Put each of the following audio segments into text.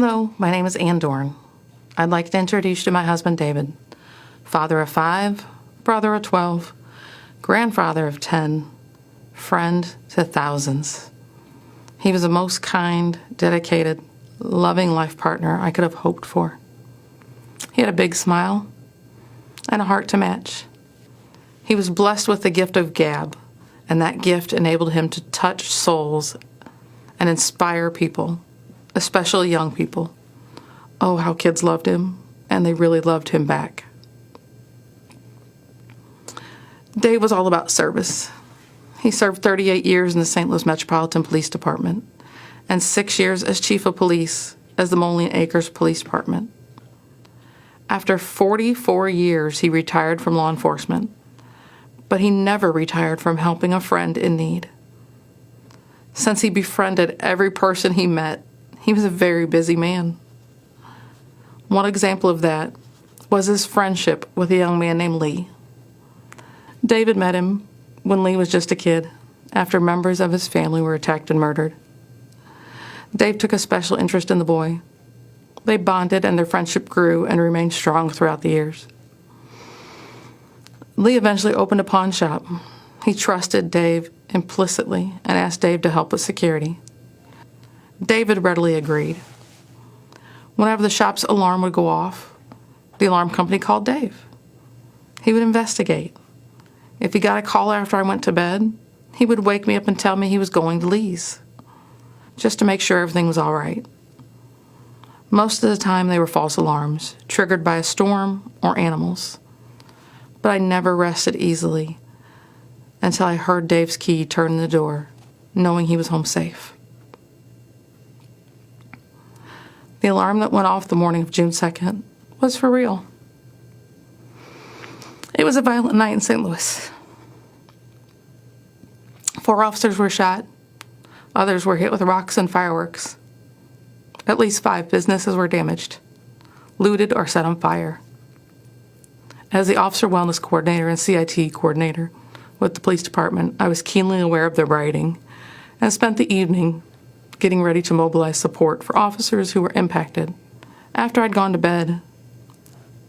Hello, my name is Ann Dorn. I'd like to introduce you to my husband, David, father of 5, brother of 12, grandfather of 10, friend to thousands. He was the most kind, dedicated, loving life partner I could have hoped for. He had a big smile and a heart to match. He was blessed with the gift of gab, and that gift enabled him to touch souls and inspire people, especially young people. Oh, how kids loved him, and they really loved him back. Dave was all about service. He served 38 years in the St. Louis Metropolitan Police Department and 6 years as Chief of Police as the Moline Acres Police Department. After 44 years, he retired from law enforcement, but he never retired from helping a friend in need. Since he befriended every person he met, he was a very busy man. One example of that was his friendship with a young man named Lee. David met him when Lee was just a kid, after members of his family were attacked and murdered. Dave took a special interest in the boy. They bonded, and their friendship grew and remained strong throughout the years. Lee eventually opened a pawn shop. He trusted Dave implicitly and asked Dave to help with security. David readily agreed. Whenever the shop's alarm would go off, the alarm company called Dave. He would investigate. If he got a call after I went to bed, he would wake me up and tell me he was going to Lee's, just to make sure everything was all right. Most of the time they were false alarms, triggered by a storm or animals. But I never rested easily until I heard Dave's key turn in the door, knowing he was home safe. The alarm that went off the morning of June 2nd was for real. It was a violent night in St. Louis. 4 officers were shot. Others were hit with rocks and fireworks. At least 5 businesses were damaged, looted, or set on fire. As the Officer Wellness Coordinator and CIT Coordinator with the police department, I was keenly aware of the rioting and spent the evening getting ready to mobilize support for officers who were impacted. After I'd gone to bed,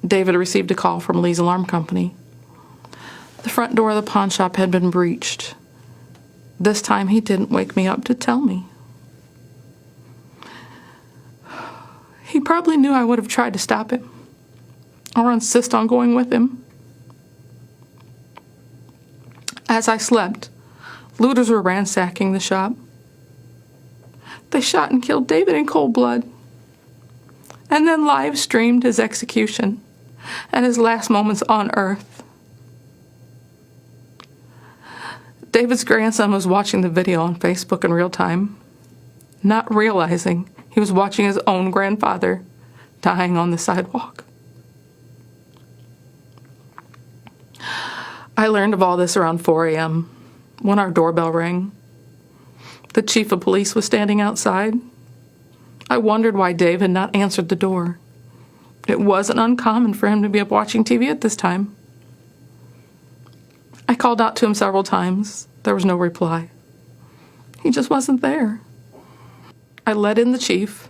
David received a call from Lee's alarm company. The front door of the pawn shop had been breached. This time he didn't wake me up to tell me. He probably knew I would have tried to stop him or insist on going with him. As I slept, looters were ransacking the shop. They shot and killed David in cold blood, and then live streamed his execution and his last moments on earth. David's grandson was watching the video on Facebook in real time, not realizing he was watching his own grandfather dying on the sidewalk. I learned of all this around 4 a.m. when our doorbell rang. The chief of police was standing outside. I wondered why Dave had not answered the door. It wasn't uncommon for him to be up watching TV at this time. I called out to him several times. There was no reply. He just wasn't there. I let in the chief,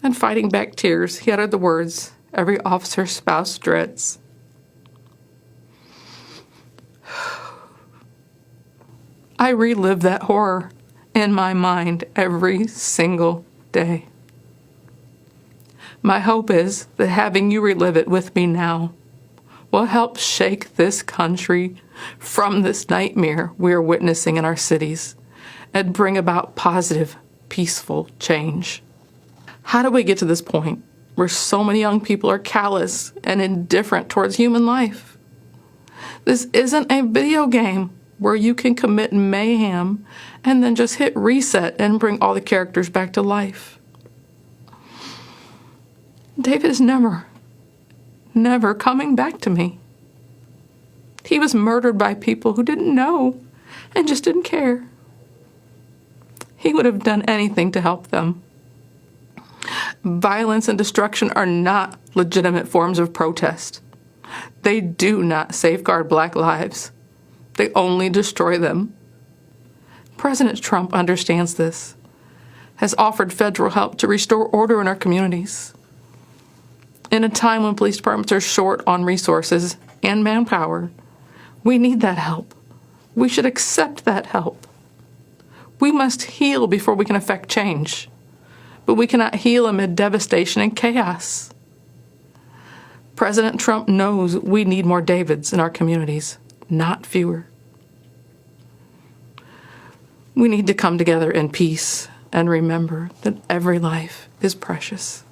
and fighting back tears, he uttered the words every officer's spouse dreads. I relive that horror in my mind every single day. My hope is that having you relive it with me now will help shake this country from this nightmare we are witnessing in our cities and bring about positive, peaceful change. How do we get to this point where so many young people are callous and indifferent towards human life? This isn't a video game where you can commit mayhem and then just hit reset and bring all the characters back to life. David is never coming back to me. He was murdered by people who didn't know and just didn't care. He would have done anything to help them. Violence and destruction are not legitimate forms of protest. They do not safeguard Black lives. They only destroy them. President Trump understands this. has offered federal help to restore order in our communities. In a time when police departments are short on resources and manpower, we need that help. We should accept that help. We must heal before we can effect change, but we cannot heal amid devastation and chaos. President Trump knows we need more Davids in our communities, not fewer. We need to come together in peace and remember that every life is precious.